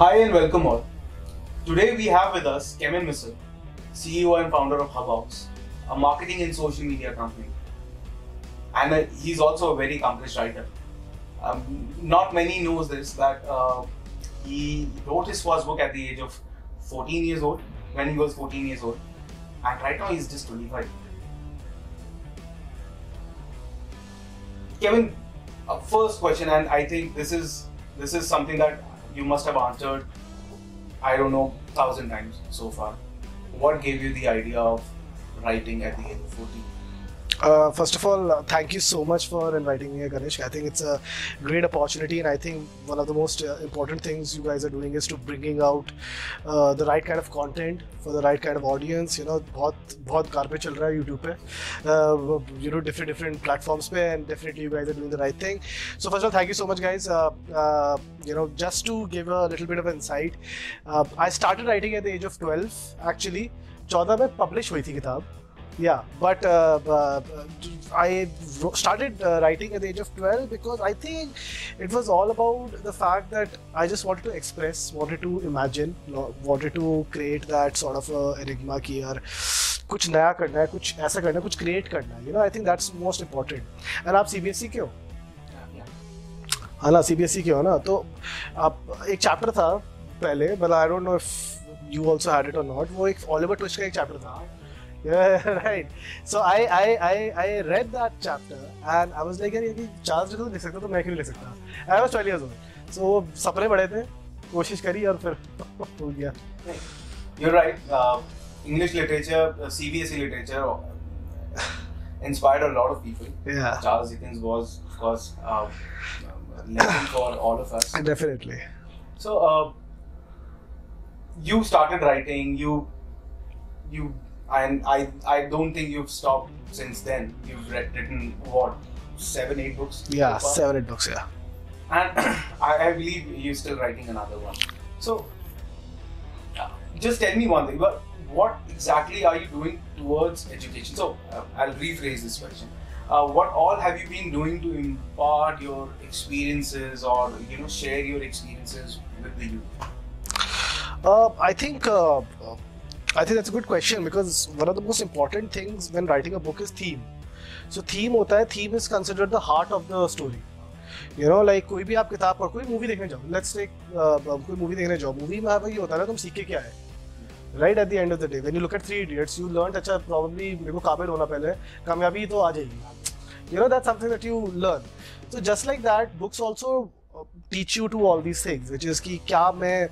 Hi and welcome all. Today we have with us Missal, CEO and founder of HubHawks, a marketing and social media company. And he's also a very accomplished writer. Not many knows this, that he wrote his first book at the age of 14 years old, when he was 14 years old. And right now he's just 25. Kevin, first question, and I think this is something that you must have answered, I don't know, 1,000 times so far. What gave you the idea of writing at the age of 14? First of all, thank you so much for inviting me, Ganesh. I think it's a great opportunity, and I think one of the most important things you guys are doing is to bringing out the right kind of content for the right kind of audience. You know, बहुत garbage चल रहा है YouTube पे, different platforms पे, and definitely you guys are doing the right thing. So first of all, thank you so much, guys. Just to give a little bit of insight, I started writing at the age of 12. Actually, 14 में publish हुई थी किताब. Yeah, but I started writing at the age of 12 because I think it was all about the fact that I just wanted to express, wanted to imagine, wanted to create that sort of enigma कि यार कुछ नया करना है, कुछ ऐसा करना है, कुछ create करना है. You know, I think that's most important. And आप CBSE के हो? हाँ ना, CBSE के हो ना, तो आप एक chapter था पहले, but I don't know if you also had it or not. वो एक Oliver Twist का एक chapter था. Yeah, right. So I read that chapter and I was like, यार ये चार्ल्स डिकेंस लिख सकता तो मैं क्यों नहीं लिख सकता? I was 12 years old. So सपने बड़े थे, कोशिश करी और फिर हो गया. You're right. English literature, CBSE literature inspired a lot of people. Yeah. Charles Dickens was, of course, a legend for all of us. Definitely. So you started writing. And I don't think you've stopped since then. You've written what, 7-8 books? Yeah, so 7-8 books. Yeah. And I believe you're still writing another one. So just tell me one thing. What exactly are you doing towards education? So I'll rephrase this question. What all have you been doing to impart your experiences or share your experiences with the youth? I think that's a good question because one of the most important things when writing a book is theme. So theme होता है, theme is considered the heart of the story. You know, like कोई भी आप किताब पढ़, कोई movie देखने जाओ. Let's take कोई मूवी देखने जाओ. मूवी में ये होता है ना, तुम सीख के क्या है? Right at the end of the day, when you look at 3 Idiots, you learned अच्छा probably मेरे को काबिल होना पहले, कामयाबी तो आ जाएगी. You know, that's something that you learn. So just like that, books also teach you to all these things, which is कि क्या मैं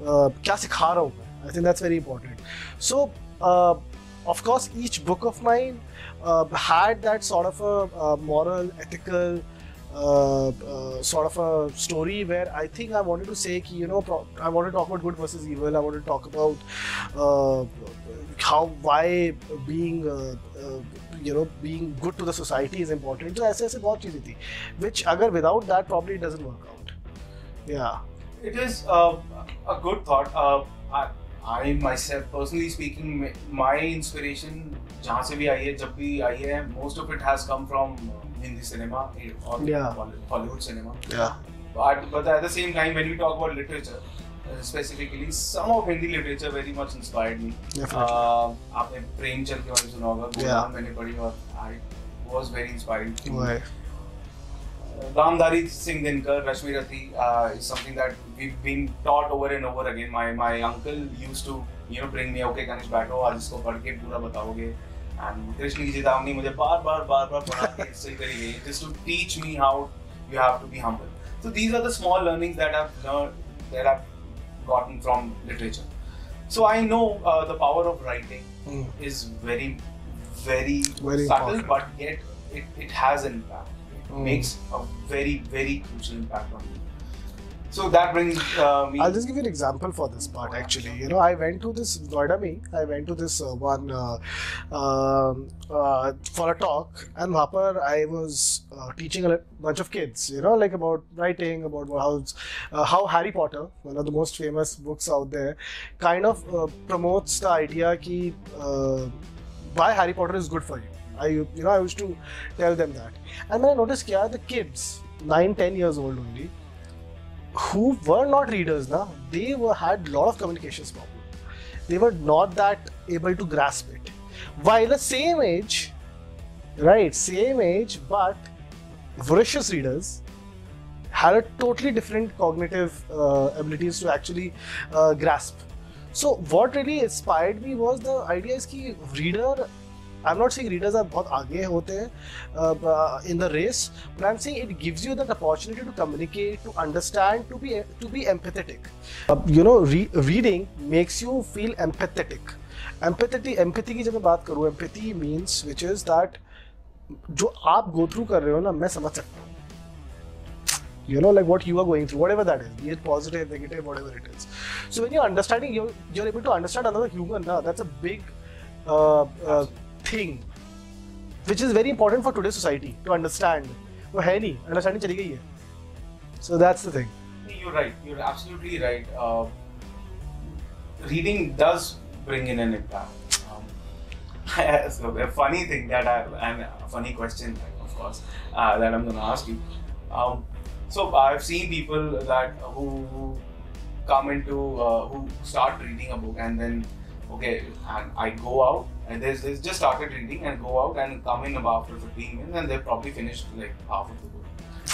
क्या सिखा रहा हूँ. I think that's very important. So, of course, each book of mine had that sort of a moral, ethical sort of a story where I think I wanted to say, I want to talk about good versus evil. I want to talk about why being being good to the society is important. So, ऐसे बहुत चीजें थी, which अगर without that probably doesn't work out. Yeah. It is a good thought. I myself, personally speaking, my inspiration, जहाँ से भी आई है, जब भी आई है, most of it has come from Hindi cinema or Hollywood cinema. Yeah. But at the same time, when we talk about literature, specifically, some of Hindi literature very much inspired me. Definitely. आपने प्रेमचंद के बारे में सुना होगा, गोदान मैंने पढ़ी और I was very inspiring. Why? Ramdhari Singh Dinkar, Rashmi Rati is something that we've been taught over and over again. My uncle used to bring me, okay Ganesh बैठो आज इसको पढ़ के पूरा बताओगे. And कृष्ण की चेतावनी मुझे बार बार पढ़ा के इंस्टिल करी गई just to teach me how you have to be humble. So these are the small learnings that I've learned, that I've gotten from literature. So I know the power of writing is very subtle, important. But yet it has an impact. Makes a very, very crucial impact on you. So that brings me. I'll just give you an example for this part. Actually, I went to this Noida में. I went to this one for a talk, and वहाँ पर I was teaching a bunch of kids. Like about writing, about how Harry Potter, one of the most famous books out there, kind of promotes the idea कि why Harry Potter is good for you. I used to tell them that, and then I noticed the kids, 9-10 years old only, who were not readers, they had a lot of communications problem. They were not that able to grasp it. While the same age, right, same age, but voracious readers had a totally different cognitive abilities to actually grasp. So what really inspired me was the idea is कि reader, I'm not saying readers are बहुत आगे होते हैं in the race, but I'm saying it gives you that opportunity to communicate, to understand, to be empathetic. Reading makes you feel empathetic. Empathy की जब मैं बात करूँ, empathy means which is that जो आप go through कर रहे हो ना, मैं समझ सकता हूँ. Like what you are going through, whatever that is, be it positive, negative, whatever it is. So when you're understanding, you're able to understand another human. That's a big thing, which is very important for today's society to understand. वो है नहीं, understanding चली गई है. So that's the thing. You're right. You're absolutely right. Reading does bring in an impact. So a funny thing and a funny question, of course, that I'm going to ask you. So I've seen people that who come into who start reading a book and then and I go out and they just started reading and go out and come in after 15 minutes and they've probably finished like half of the book.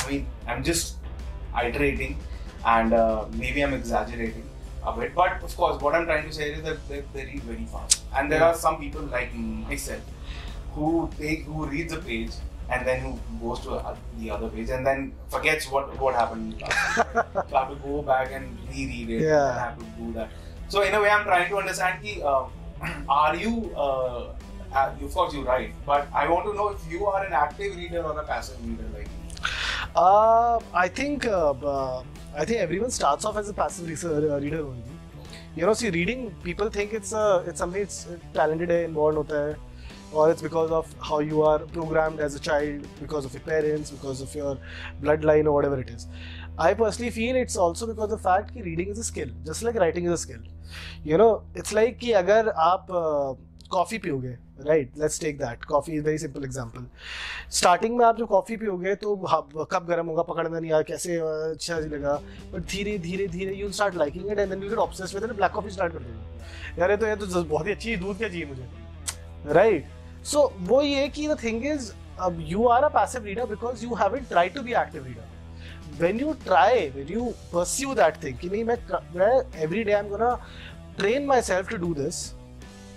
I mean, I'm just iterating and maybe I'm exaggerating a bit, but of course what I'm trying to say is that they read very fast, and there are some people like myself who reads a page and then who goes to the other page and then forgets what happened. So I have to go back and reread it. Yeah. And I have to do that. So in a way, I'm trying to understand are you? Of course, you write, but I want to know if you are an active reader or a passive reader like me. I think everyone starts off as a passive reader only. See, reading, people think it's something it's talented and born hota hai. Or it's because of how you are programmed as a child, because of your parents, because of your bloodline or whatever it is. I personally feel it's also because of the fact that reading is a skill, just like writing is a skill. It's like कि अगर आप coffee पियोगे, right? Let's take that. Coffee is a very simple example. Starting में आप जो coffee पियोगे तो कब गर्म होगा पकड़ना नहीं आया कैसे अच्छा लगा, but धीरे you'll start liking it and then you get obsessed with it and black coffee start कर दोगे. यार ये तो बहुत ही अच्छी दूध क्या चाहिए मुझे, right? So वो ये कि the thing is you are a passive reader because you haven't tried to be active reader. When you pursue that thing कि नहीं मैं every day I'm gonna train myself to do this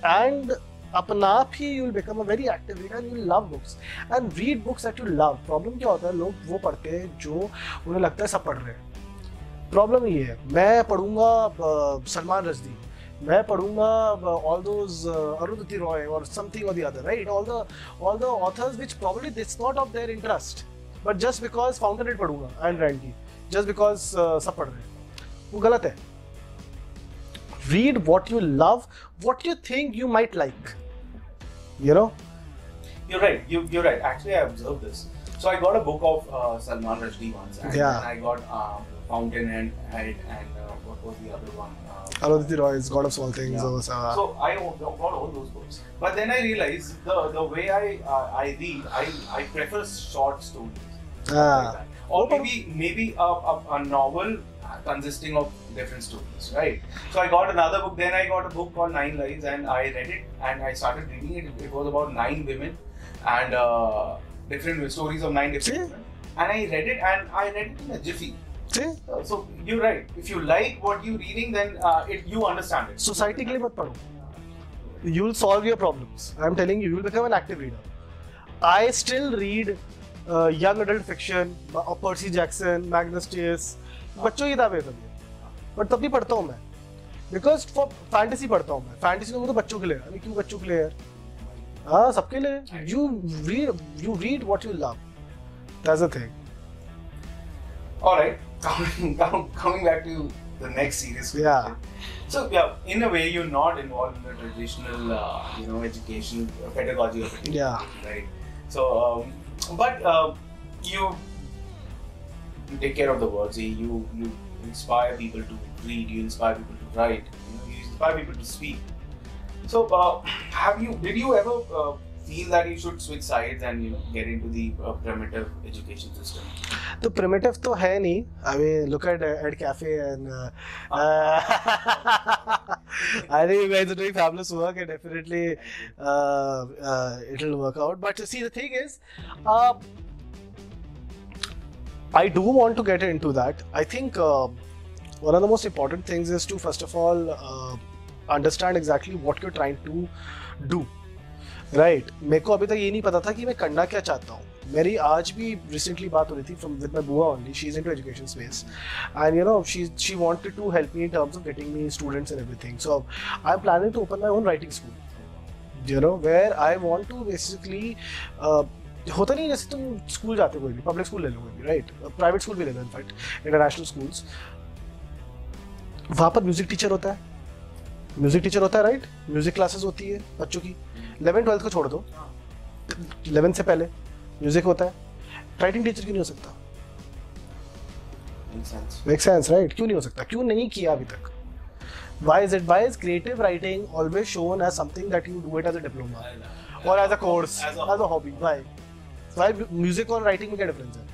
and अपना आप ही you will become a very active reader and you will love books and read books that you love. Problem क्या होता है, लोग वो पढ़ते हैं जो उन्हें लगता है सब पढ़ रहे हैं. Problem ये है, मैं पढ़ूंगा सलमान रश्दी, मैं पढ़ूंगा all those Arundhati Roy or something or the other, right? All the authors which probably it's not of their interest, but just because Fountainhead पढ़ूंगा and Rand की, just because सब पढ़ रहे हैं, वो गलत है. Read what you love, what you think you might like. You're right. You're right. Actually, I observed this. So I got a book of Salman Rushdie once, and then I got Fountainhead and what was the other one? Arundhati Roy's God of Small Things. Yeah. So I got all those books, but then I realized the way I read, I prefer short stories, like that. Or maybe a novel consisting of different stories, right? So I got another book. Then I got a book called 9 Lives, and I read it, and I started reading it. It was about 9 women and different stories of 9 different women, and I read it in a jiffy. So you're right. If you like what you're reading, then you understand it. Society के लिए मत पढ़ो. You'll solve your problems. I'm telling you, you'll become an active reader. I still read young adult fiction, Percy Jackson, Magnus Chase. बच्चों की किताबें सब, but तब भी पढ़ता हूँ मैं. Because for fantasy पढ़ता हूँ मैं. Fantasy तो बच्चों के लिए. अरे क्यों बच्चों के लिए यार? हाँ, सबके लिए. You read what you love. That's the thing. All right. Coming back to the next series. Yeah. So yeah, in a way, you're not involved in the traditional, education pedagogy of it. Yeah. Right. So, but you take care of the words. You inspire people to read. You inspire people to write. You inspire people to speak. So, did you ever feel that you should switch sides and get into the primitive education system? तो primitive तो है नहीं. I mean, look at edCafe and I think you guys are doing fabulous work and definitely it'll work out. But see, the thing is, I do want to get into that. I think one of the most important things is to first of all understand exactly what you're trying to do. Right. मेरे को अभी तक ये नहीं पता था कि मैं करना क्या चाहता हूँ. मेरी आज भी recently बात हो रही थी with my बुआ only. She's into education space, and you know she wanted to help me in terms of getting me students and everything. So I'm planning to open my own writing school. You know, where I want to basically होता नहीं जैसे तुम school जाते हो कोई भी public school ले लो कोई भी राइट प्राइवेट स्कूल भी ले लो इनफैक्ट इंटरनेशनल स्कूल्स वहाँ पर म्यूजिक टीचर होता है राइट म्यूजिक क्लासेस होती है बच्चों की 11th-12th को छोड़ दो 11th से पहले म्यूजिक होता है राइटिंग टीचर क्यों नहीं हो सकता मेक सेंस राइट क्यों नहीं हो सकता क्यों नहीं किया अभी तक why is creative writing always shown as something that you do it as a diploma or as a course as a hobby why music और writing में क्या difference है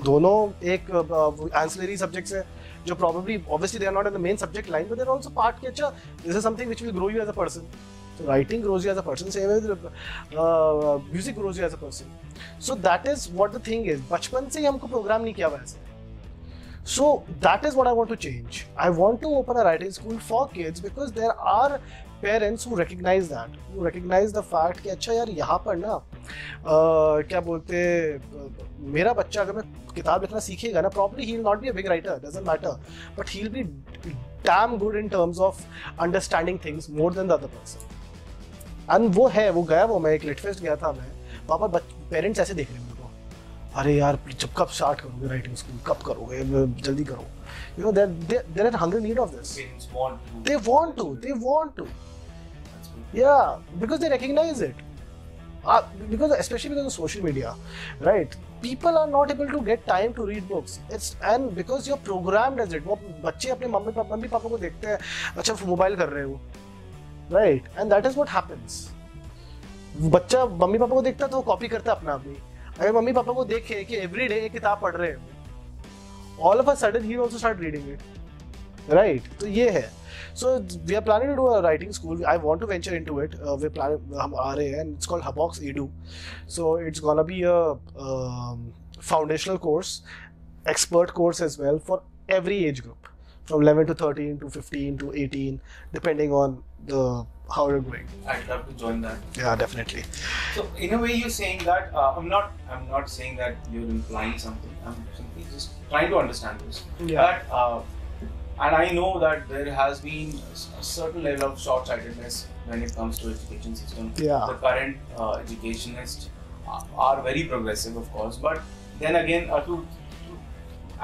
दोनों एक ancillary subjects है जो probably obviously they are not in the main subject line but they are also part के अच्छा this is something which will grow you as a person so writing grows you as a person same as music grows you as a person so that is what the thing is बचपन से ही हमको program नहीं किया वैसे so that is what I want to change. I want to open a writing school for kids because there are parents who recognize the fact कि अच्छा यार यहाँ पर ना क्या बोलते मेरा बच्चा अगर मैं किताब लिखना सीखेगा ना probably he will not be a big writer doesn't matter but he'll be damn good in terms of understanding things more than the other person and वो गया मैं एक लिटफेस्ट गया था मैं पापा पेरेंट्स ऐसे देख रहे हैं अरे यार जब कब स्टार्ट करोगे राइटिंग स्कूल कब करोगे जल्दी करो you know they're in hungry need of this they want to yeah because they recognize it because especially because of social media right people are not able to get time to read books and because you're programmed as it वो बच्चे अपने mummy papa को देखते हैं अच्छा mobile कर रहे हो right and that is what happens बच्चा मम्मी पापा को देखता है तो वो कॉपी करता है अपना अपनी अगर मम्मी पापा को देखे कि एवरी डे एक किताब पढ़ रहे हैं all of a sudden he also start reading it right तो ये है so we are planning to do a writing school I want to venture into it we plan हम आ रहे हैं it's called HubHawks edu so it's gonna be a foundational course expert course as well for every age group from 11 to 13 to 15 to 18 depending on the how you're going. I'd love to join that. Yeah, definitely. So in a way you're saying that I'm not saying that you're implying something. I'm simply just trying to understand this. Yeah. But and I know that there has been a certain level of short-sightedness when it comes to education system. Yeah. The current educationists are very progressive, of course, but then again,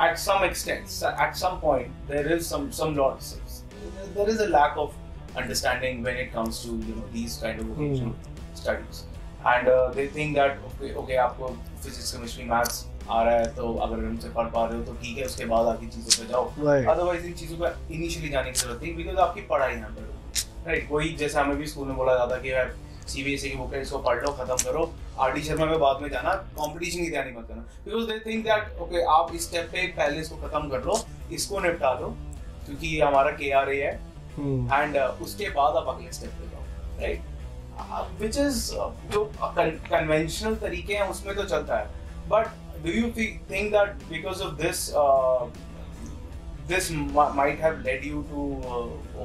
at some extent, at some point, there is some lots. There is a lack of understanding when it comes to these kind of vocational studies and they think that okay आपको physics chemistry maths आ रहा है तो अगर उनसे पढ़ पा रहे हो तो ठीक है उसके बाद आगे चीज़ों पे जाओ otherwise इन चीज़ों पे इनिशियली जाने की जरूरत नहीं because आपकी पढ़ाई यहाँ पर राइट वही जैसे हमें भी स्कूल में बोला जाता कि यार CBSE की बुक है इसको पढ़ लो खत्म करो RD शर्मा में बाद में जाना कंपटीशन की तैयारी मत करना because they think that okay आप इस स्टेप पे पहले इसको खत्म कर लो इसको निपटा दो क्योंकि ये हमारा KRA है एंड उसके बाद आप अगले स्टेप पे जाओ राइट व्हिच इज जो कन्वेंशनल तरीके हैं उसमें तो चलता है but do you think that because of this might have led you to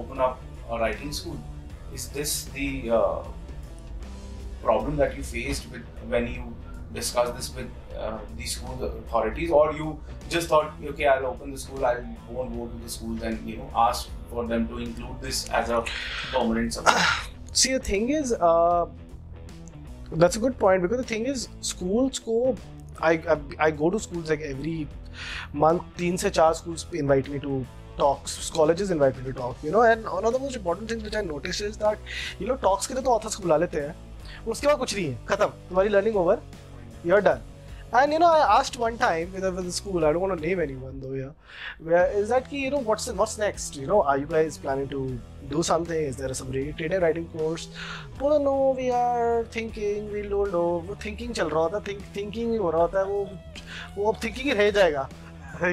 open up a writing school is this the problem that you faced with when you discussed this with the school authorities or you just thought okay I'll open the school I won't go to the schools and ask for them to include this as a permanent subject see the thing is that's a good point because the thing is schools ko I go to schools like every month 3 से 4 schools invite me to talks colleges invite me to talk and one of the most important things which I noticed is that talks के लिए तो authors को बुला लेते हैं उसके बाद कुछ नहीं है खत्म तुम्हारी learning over you're done And you know, I asked one time with the school, I don't want to name anyone though here, where is that you know what's next? You know, are you guys planning to do something? Is there some creative writing course? Well, no, we are thinking, we don't know. वो thinking चल रहा था, thinking ही हो रहा था, वो अब thinking ही रह जाएगा,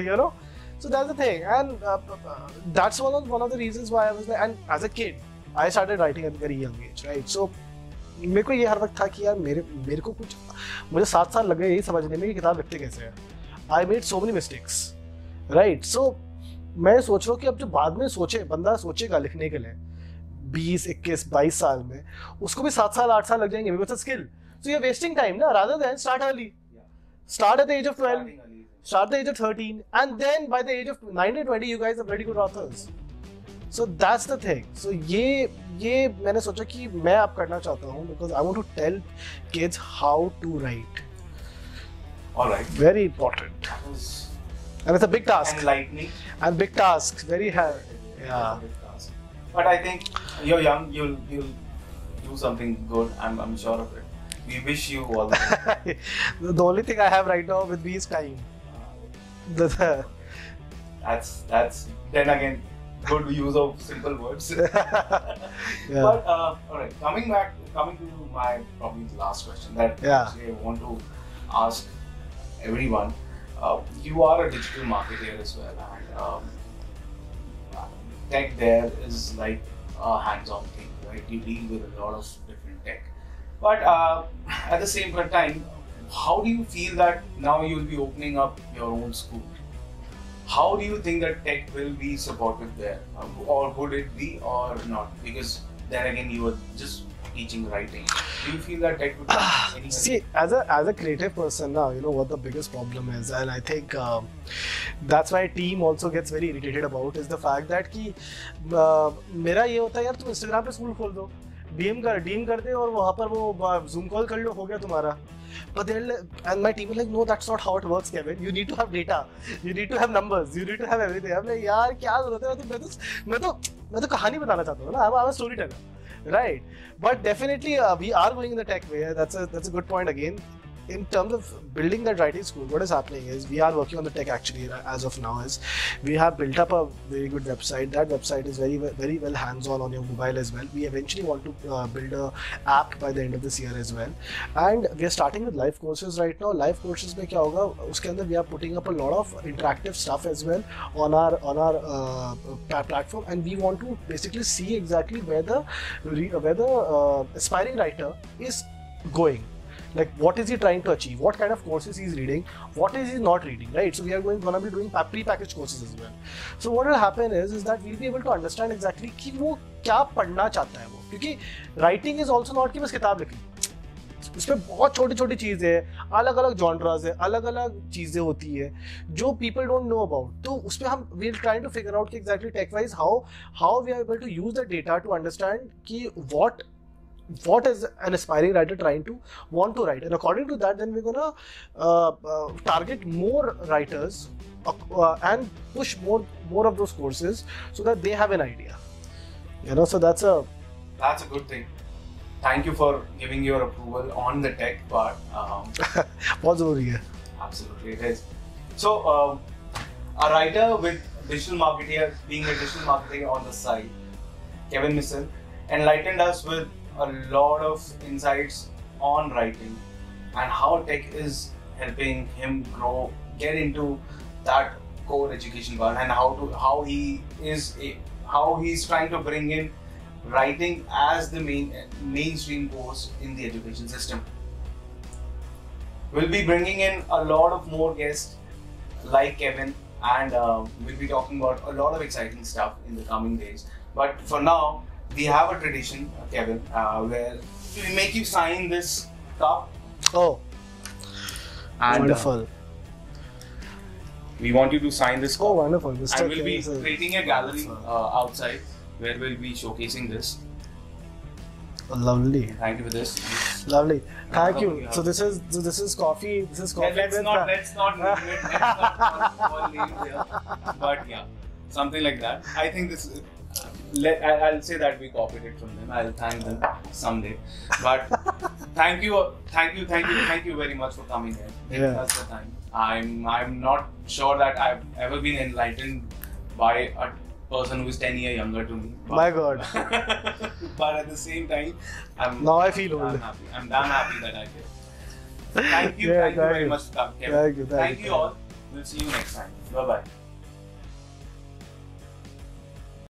you know. So that's the thing, and that's one of the reasons why I was like, and as a kid, I started writing at a very young age, right? So मेरे को ये हर वक्त था कि यार मेरे को कुछ मुझे 7 साल लगे यही समझने में कि किताब लिखते कैसे हैं. I made so many mistakes, right. So मैं सोच रहा हूँ कि अब जो बाद में बंदा सोचेगा लिखने के लिए 20, 21, 22 साल में, उसको भी 7 साल 8 साल लग जाएंगे because skill. So you are wasting time ना, rather than start early, start at the age of 12, start at the age of 13, and then by the age of 19, 20 you guys are very good authors. So that's the thing. So ये मैंने सोचा कि मैं अब करना चाहता हूँ because I want to tell kids how to write. All right. Very important. And it's a big task. Enlightening. And big task. Very hard. Yeah. But I think you're young. You'll do something good. I'm sure of it. We wish you all the best. The only thing I have right now with me is time. That's then again good use of simple words. Yeah. But all right, coming to my probably last question that actually I want to ask everyone. You are a digital marketer as well, and tech there is like a hands-on thing, right? You deal with a lot of different tech. But at the same time, how do you feel that now you will be opening up your own school? How do you think that tech will be supportive there? Or would it be or not? Because then again, you were just teaching writing. Do you feel that tech would be any See, as a creative person now, you know what the biggest problem is, and I think that's why team also gets very irritated about is the fact that कि मेरा ये होता है यार तुम Instagram पे school खोल दो, DM कर दे और वहाँ पर वो Zoom call कर लो, हो गया तुम्हारा. But and my team is like, no, that's not how it works, Kevin. You need to have data, you need to have numbers, you need to have everything. I'm like, यार क्या जरूरत है? मैं तो कहानी बताना चाहता हूँ ना. I'm a storyteller, right? But definitely we are going in the tech way. That's a good point again. In terms of building that writing school, what is happening is we are working on the tech actually as of now. Is we have built up a very good website. That website is very well hands-on on your mobile as well. We eventually want to build a app by the end of this year as well. And we are starting with live courses right now. Live courses में क्या होगा? उसके अंदर we are putting up a lot of interactive stuff as well on our platform, and we want to basically see exactly where the aspiring writer is going. Like what is he trying to achieve, what kind of courses he's reading, what is he not reading, right? So we are going to be doing pre-packaged courses as well. So what will happen is that we'll be able to understand exactly कि वो क्या पढ़ना चाहता है वो, क्योंकि writing is also not कि बस किताब लिखनी, उसमें बहुत छोटी छोटी चीज़ें हैं, अलग अलग जॉनराज है, अलग अलग चीज़ें होती है जो people don't know about. तो उसमें हम we'll trying to figure out कि exactly tech wise how we are able to use the data to understand कि what is an aspiring writer trying to want to write, and according to that then we're gonna target more writers and push more of those courses so that they have an idea, you know. So that's a good thing. Thank you for giving your approval on the tech part. बहुत ज़रूरी है. Absolutely, it is. So a writer with digital marketer, being a digital marketer on the side, Kevin Missal enlightened us with a lot of insights on writing and how tech is helping him grow, get into that core education part, and how he's trying to bring in writing as the mainstream course in the education system. We'll be bringing in a lot of more guests like Kevin, and we'll be talking about a lot of exciting stuff in the coming days. But for now, we have a tradition, Kevin, where we make you sign this cup. Oh, and, wonderful. We want you to sign this cup. Oh, wonderful. Mr. And we'll be creating a gallery outside where we'll be showcasing this. Lovely. Thank you for this. Lovely. Thank you. So this is coffee. This is coffee. Let's not name it. Let's not name here. But yeah, something like that. I think this. I'll say that we copied it from them. I'll thank them someday. But thank you very much for coming here. Giving us the time. I'm not sure that I've ever been enlightened by a person who is 10 years younger to me. But, my God. But at the same time, now I feel old. I'm damn happy that I did. Thank you very much for coming. Thank you all. We'll see you next time. Bye bye.